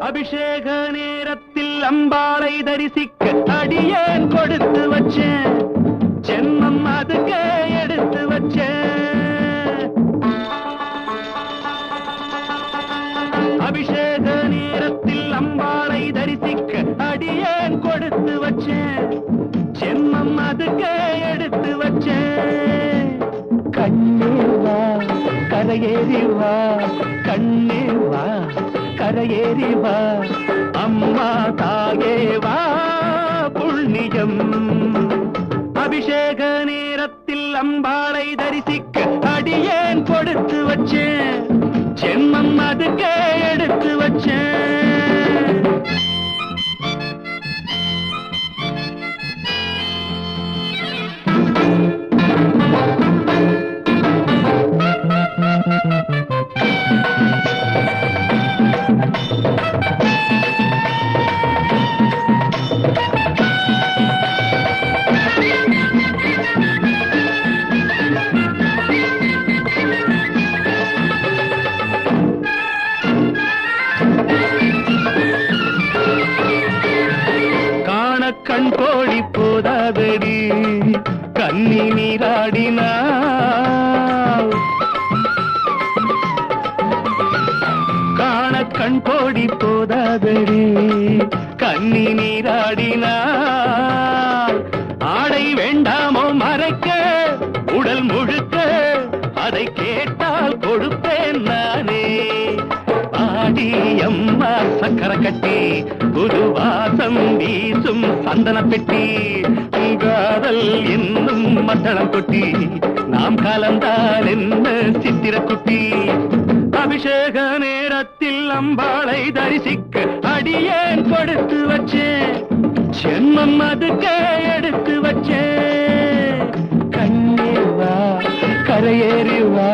அபிஷேக நேரத்தில் அம்பாளை தரிசிக்க அடியேன் கொடுத்து வச்சேன், ஜென்மம் அதுக்கே எடுத்து வச்சேன். அபிஷேக நேரத்தில் அம்பாளை தரிசிக்க அடியேன் கொடுத்து வச்சேன், ஜென்மம் அதுக்கே எடுத்து வச்சேன். கண்ணே வா கரையேறி வா, கண்ணே வா கரையேறி வா, அம்மா தாயே வா புண்ணியம். அபிஷேக நேரத்தில் அம்பாளை தரிசிக்க அடியேன் கொடுத்து வச்சேன், ஜென்மம் அதுக்கே எடுத்து வச்சேன். கண் கோடி போதாதடி கண்ணி நீராடினாள், காண கண் கோடி போதாதடி கண்ணி நீராடினாள். ஆடை வேண்டாமோ மறைக்க உடல் முழுக்க, அதை கேட்டால் கொடுப்பேன் நானே. ஆடி அம்மா சக்கர கட்டி புது வாசம் வீசும் சந்தன பெட்டி, காதல் என்னும் மத்தளம் கொட்டி நாம் கலந்தால் என்ன சித்திர குட்டி. அபிஷேக நேரத்தில் அம்பாளை தரிசிக்க அடியேன் கொடுத்து வச்சேன், ஜென்மம் அதுக்கே எடுத்து வச்சேன். கண்ணே வா கரையேறி வா,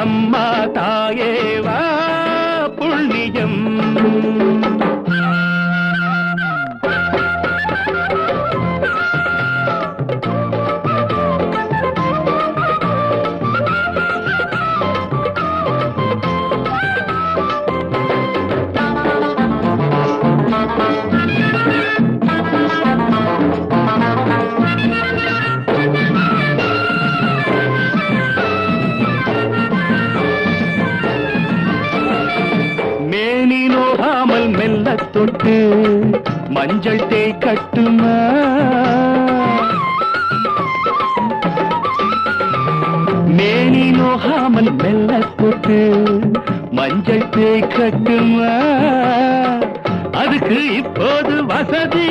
அம்மா தாயே வா புண்ணியம். மெல்ல தொட்டு மஞ்சள் தேய் கட்டுமா, மேனி நோகாமல் மெல்ல தொட்டு மஞ்சள் தேய் கட்டுமா. அதுக்கு இப்போது வசதி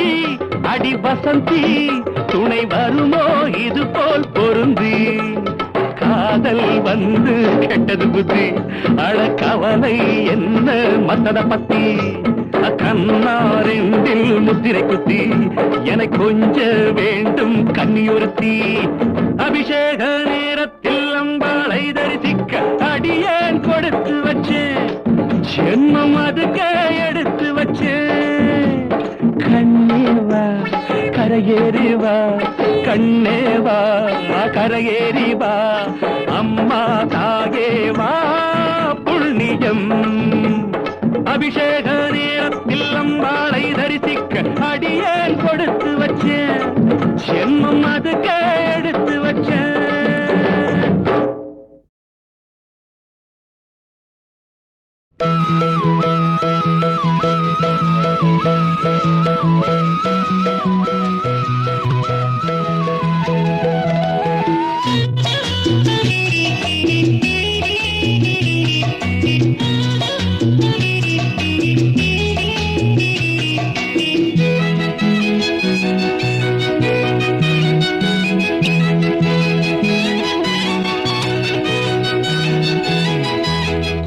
அடி வசந்தி, துணை வருமோ இது போல் பொருந்தி. காதல் வந்து கெட்டது புத்தி, அழ கவலை என்ன மத்தத பத்தி. கண்ணாரெண்டில் முத்திரை குத்தி என கொஞ்ச வேண்டும் கன்னியொருத்தி. அபிஷேக நேரத்தில் அம்பாளை தரிசிக்க அடியேன் கொடுத்து வச்சேன், ஜென்மம் அதுக்கே எடுத்து வச்சேன். கண்ணே வா கரையேறி வா, கண்ணே வா கரையேறி வா, அம்மா தாயே வா புண்ணியம். அபிஷேக நேரத்தில் அம்பாளை தரிசிக்க அடியேன் கொடுத்து வச்சேன், ஜென்மம் அதுக்கே எடுத்து வச்சேன்.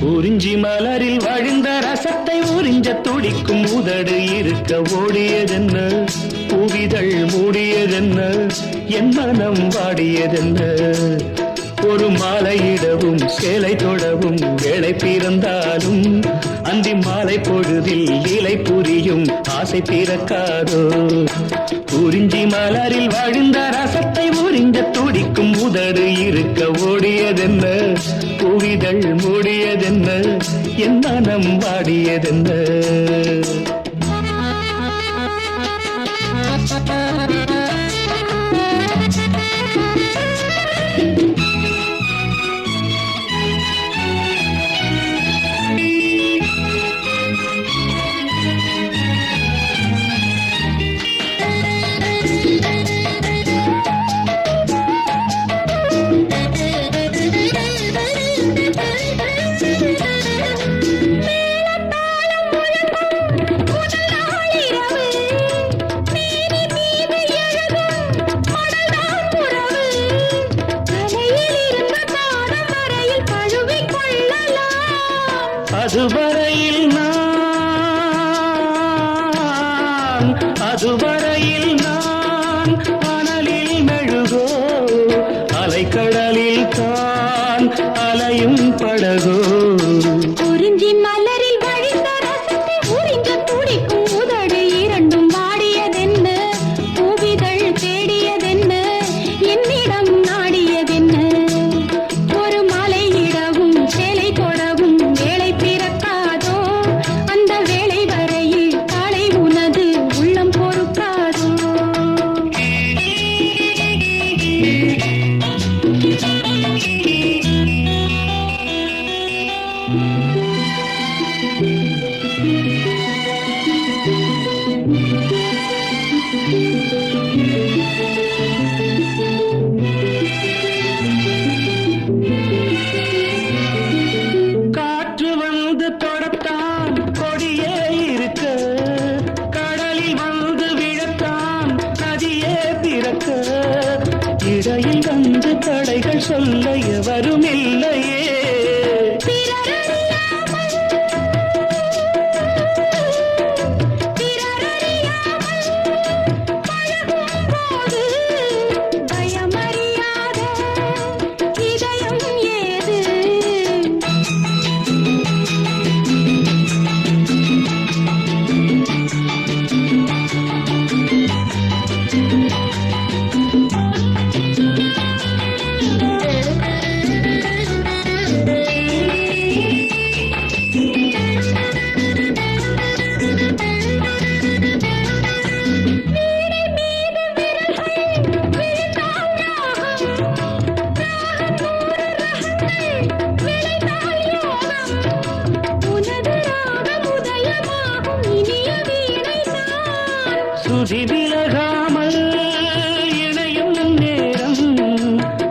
குறிஞ்சி மலரில் வழிந்த ரசத்தை உறிஞ்ச துடிக்கும் உதடு இருக்க ஓடியதென்ன, பூவிதழ் மூடியதென்ன என் மனம் வாடியதென்ன ஒரு மாலையிடவும் சேலை தொடவும் வேளை பிறந்தாலும் அந்தி மாலை பொழுதில் லீலை புரியும் ஆசை பிறக்காதோ குறிஞ்சி மலரில் வாழ்ந்த ரசத்தை உறிஞ்ச துடிக்கும் உதடு இருக்க ஓடியதென்ன பூவிதழ் மூடியதென்ன என் மனம் வாடியதென்ன அதுவரையில் நான் அனலில் மெழுகோ அலைக்கடலில் தான் அலையும் படகோ குறிஞ்சி மலரில் வழிந்த ரசத்தை உறிஞ்ச துடிக்கும் உதடு இரண்டும் வாடியதென்ன பூவிதழ் தேடியதென்ன என்னிடம் நாடியதென்ன ஒரு மலையிடவும் சேலை கொடவும் வேளை பிறக்காதோ அந்த வேளை வரையில் காலை உனது உள்ளம் பொறுக்காதோ காற்று வந்து தொடத்தான் கொடியே இருக்க கடலில் வந்து விழத்தான் நதியே பிறக்க இடையில் வந்து தடைகள் சொல்ல எவரும் இல்லையே சுதி விலகாமல் இணையும் நேரம்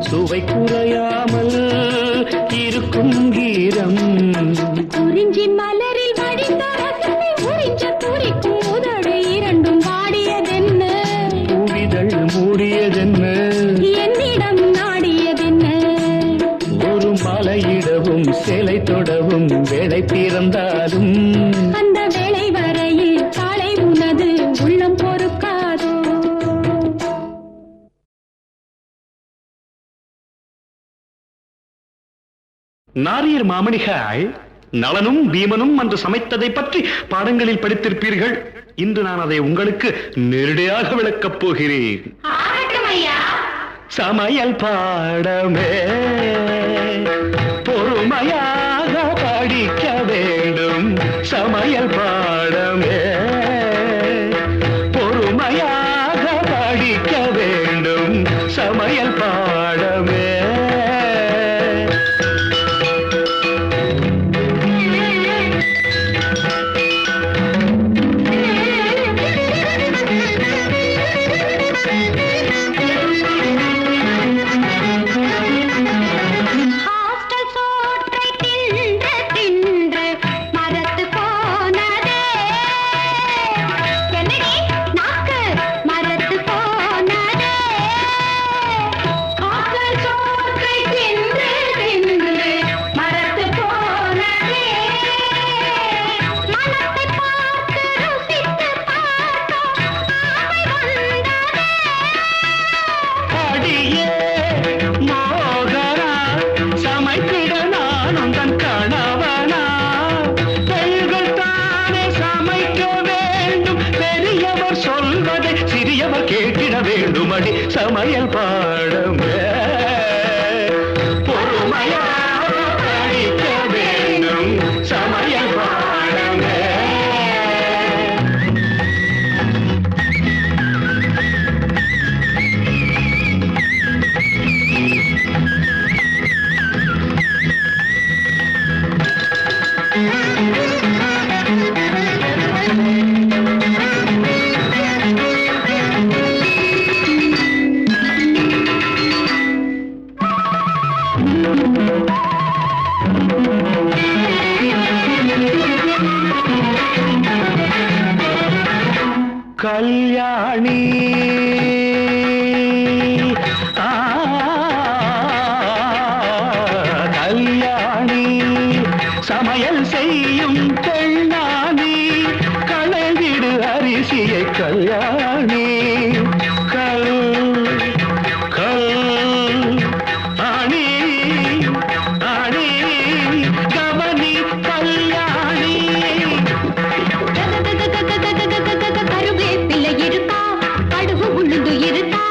சுவை குறையாமல் இருக்கும் கீரம் குறிஞ்சி மலரில் வடிந்த ரசத்தை உறிஞ்ச துடிக்கும் உதடு இரண்டும் வாடியதென்ன பூவிதழ் மூடியதென்ன என்னிடம் நாடியதென்ன ஒரு மலையிடவும் சேலை தொடவும் வேளை பிறந்தாலும் அந்த வேளை வரையில் காலை உனது உள்ளம் பொறுக்காதோ நாரியர் மாமணிகள் நளனும் பீமனும் அன்று சமைத்ததை பற்றி பாடங்களில் படித்திருப்பீர்கள். இன்று நான் அதை உங்களுக்கு நேரடியாக விளக்கப் போகிறேன். சமையல் பாடமே பொறுமையாக படிக்க வேண்டும். சமையல் பாடமே பொறுமையாக படிக்க வேண்டும். சமையல் பாடமே ஹாஸ்டல் வேண்டுமடி சமையல் பாடமே பொறுமையாக படிக்க வேண்டும் சமையல் பாடமே கல்யாணி கல்யாணி சமையல் செய்யும் பெண்ணானி களைவிடு அரிசியை கல்யாணி கல் கல் ஆணி ஆணி கவனி கல்யாணி கருவேப்பிலை இருக்கா கடுகு உளுந்து இருக்கா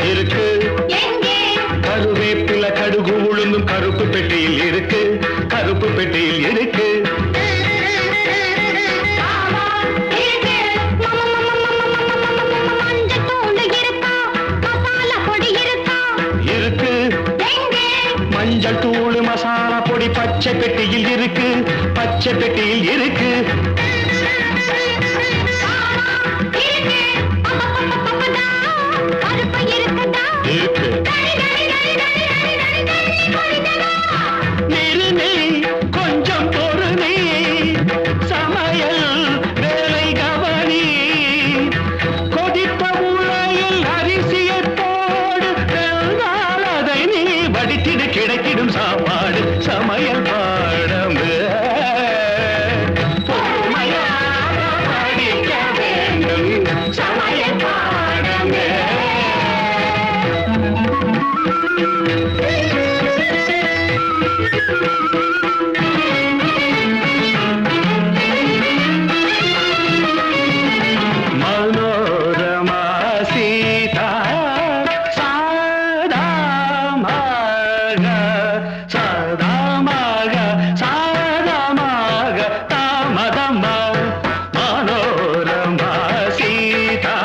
இருக்கு எங்கே கருவேப்பிலை கடுகு உளுந்தும் கருப்பு பெட்டியில் இருக்கு கருப்பு பெட்டியில் இருக்கு மஞ்சத்தூள் இருக்கா மசாலா பொடி இருக்கா இருக்கு எங்கே மஞ்சள் தூள் மசாலா பொடி பச்சை பெட்டியில் இருக்கு பச்சை பெட்டியில் இருக்கு கருப்பு இருக்குதா இருக்கு நிறுநீ கொஞ்சம் பொறுநீ சமையல் வேலை கவனி கொதித்த உலையில் அரிசியை போடு வெந்தால் அதை நீ வடித்திடு கிடைத்திடும் சாப்பாடு சமையல் பாடம் பொறுமையாக படிக்க வேண்டும் சமையல் பாடம் மனோரமா சீதா சாதாமாக சாதாமாக சாதாமாக தாமதமா மனோரமா சீதா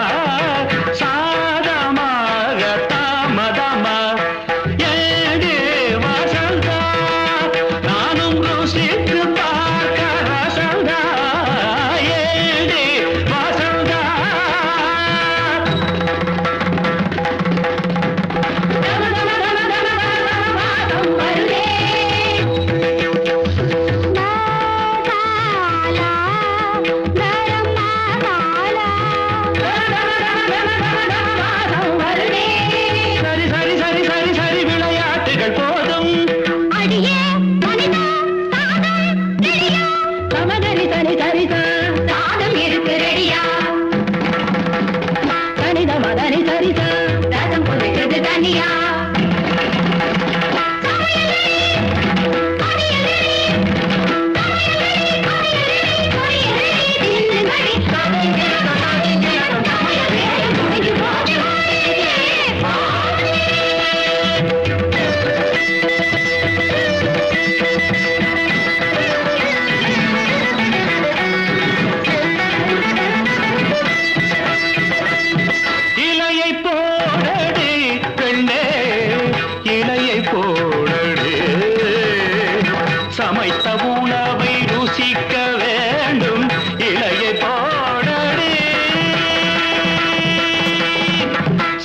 சாதமாக தாமதமா ஏடே வசந்தா நானும் ருசித்து பார்க்க ரசந்தா ஏடே வசந்தா சரி சரி சரி சரி சரி விளையாட்டுகள் போதும் அடியே மனிதா சாதம் ரெடியா சமதரி சரி சரி சாதம் இருக்கு ரெடியா சனித மதரி சரி ரசம் கொதிக்கிறது தனியா இலையை போடடி பெண்ணே இலையை போடடி சமைத்த உணவை ருசிக்க வேண்டும் இலையை போடடி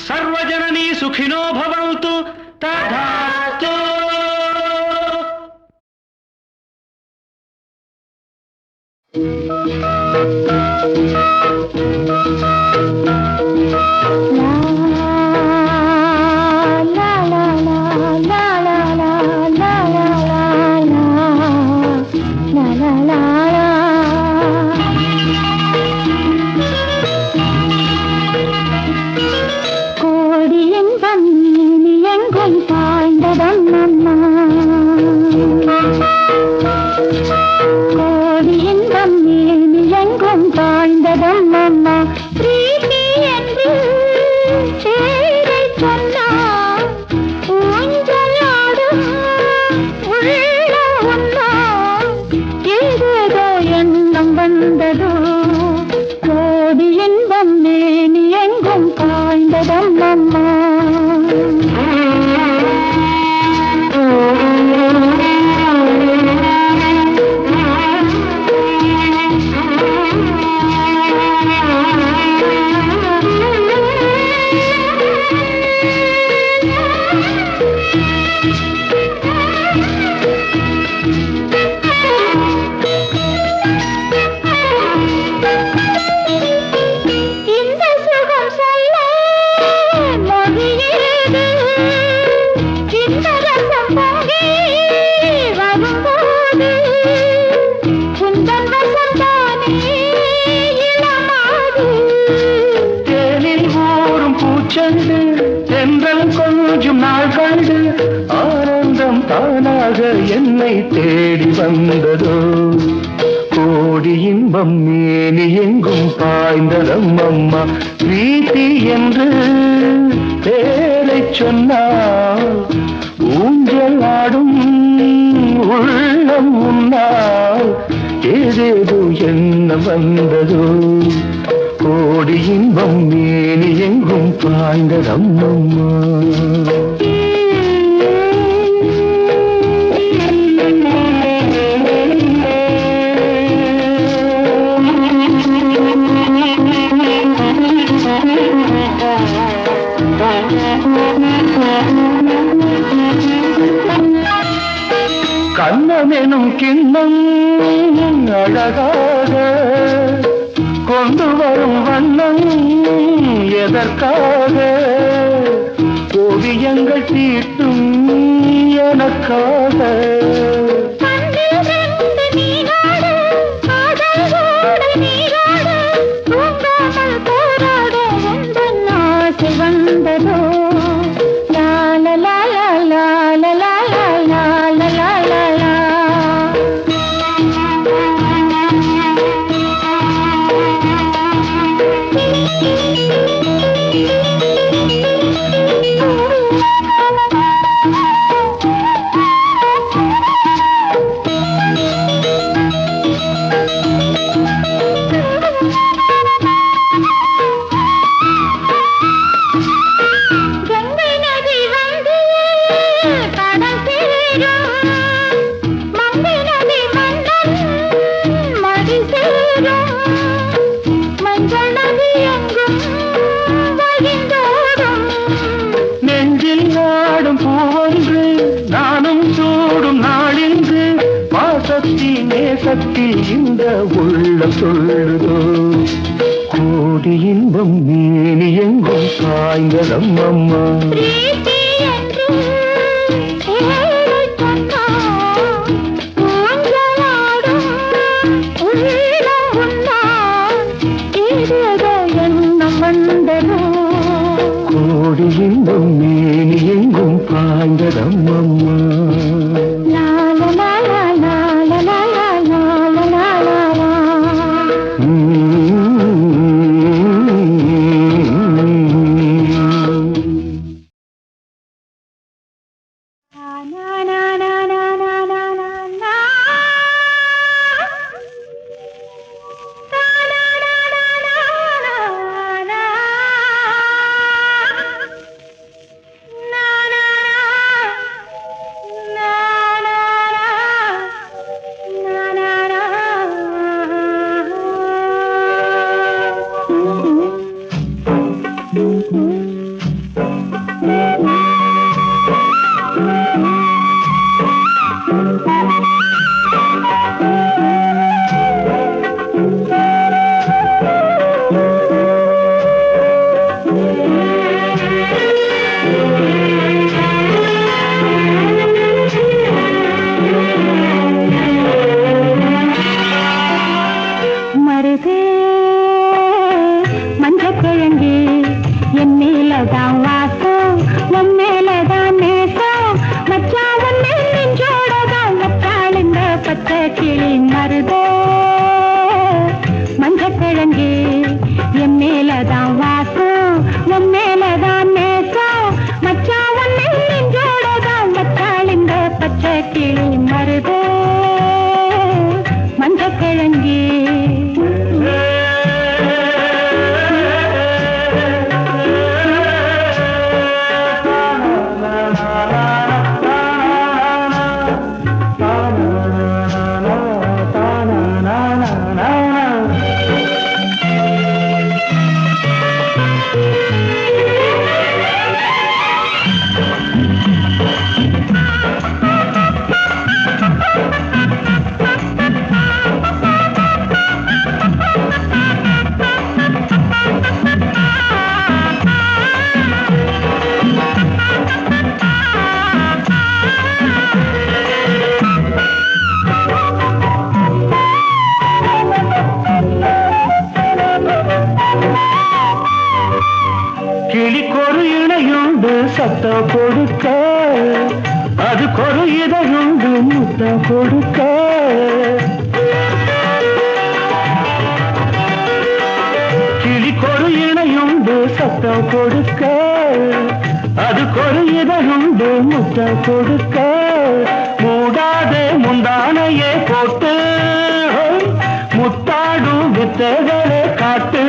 சர்வஜனனி சுகினோ பவந்து ததாஸ்து கோடியின் பன்னி எங்கும் பாய்ந்ததம் அம்மா கோடியின் பன்னி எங்கும் பாய்ந்ததம் அம்மா பிரீத்தி என்று மொழியேது சிந்தரசம் பொங்கி வரும்போது குந்தன் வசந்தானே இளமாது தேனில் ஊறும் பூச்செண்டு தென்றல் கொஞ்சம் நாள் கண்டு ஆனந்தம் தானாக என்னை தேடி வந்ததோ கோடி இன்பம் மேனி எங்கும் பாய்ந்ததம் அம்மா பிரீத்தி என்று பேரை சொன்னால் ஊஞ்சல் ஆடும் உள்ளம் உன்னால் ஏதேதோ என்ன வந்ததோ கோடி இன்பம் மேனி எங்கும் பாய்ந்ததம் அம்மா கண்ணமெனும் கிண்ணம் அழகாக கொண்டு வரும் வண்ணம் எதற்காக ஓவியங்கள் தீட்டும் எனக்காக வந்ததோ லால லால லால லால லால லால நெஞ்சில் ஆடும் பூவொன்று நானும் சூடும் நாளின்று பாசத்தில் நேசத்தில் இந்த உள்ளம் சொல்லுதோ கோடி இன்பம் மேனி எங்கும் சாய்ந்ததம் அம்மா கோடி இன்பம் மேனி எங்கும் பாய்ந்ததம் அம்மா கிளிக்கொரு இணையுண்டு சத்தம் கொடுக்க, அதுக்கொரு இதழுண்டு முத்தம் கொடுக்க. கிளிக்கொரு இணையுண்டு சத்தம் கொடுக்க, அதுக்கொரு இதழுண்டு முத்தம் கொடுக்க. மூடாதே முந்தானையே போட்டு முத்தாடும் வித்தைகளை காட்டு.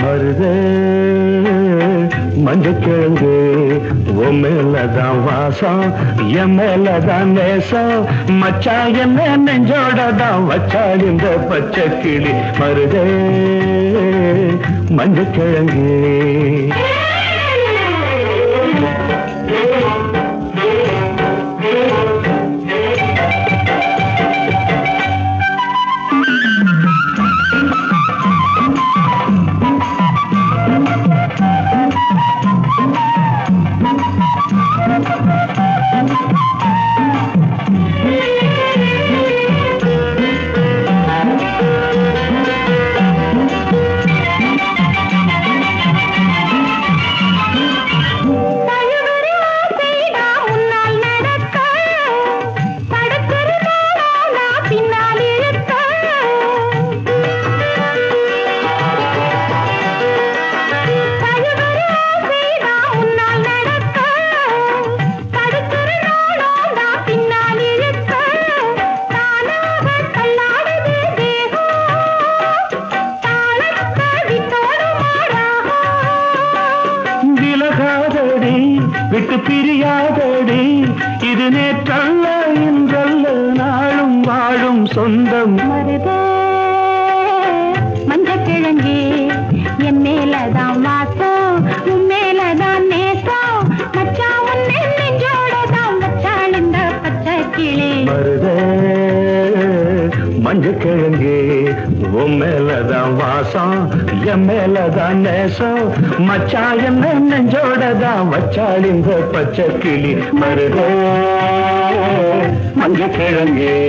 மருதே மஞ்சக்கிழங்கு உன் மேலதான் வாசம், என் மேலதான் நேசம். மச்சா என்ன நெஞ்சோடதான் வச்சாள் இந்த பச்சை கிளி. மருதே மஞ்சக்கிழங்கு. விட்டு பிரியாதடி இது நேற்றல்ல இன்றல்ல நாளும் வாழும் சொந்தம். மருதே மஞ்சக்கிழங்கே என் மேலதான் வாசம், உன் மேலதான் நேசம். மச்சா உன்னை நெஞ்சோடதான் வச்சாள் இந்த பச்சை கிளி. மருதே மஞ்சக்கிழங்கே உன் மேலதான் வாசம், என் மேலதான் நேசம். மச்சா என்ன நெஞ்சோடதான் வச்சாள் இந்த பச்சை கிளி. மருதே மஞ்சக்கிழங்கே.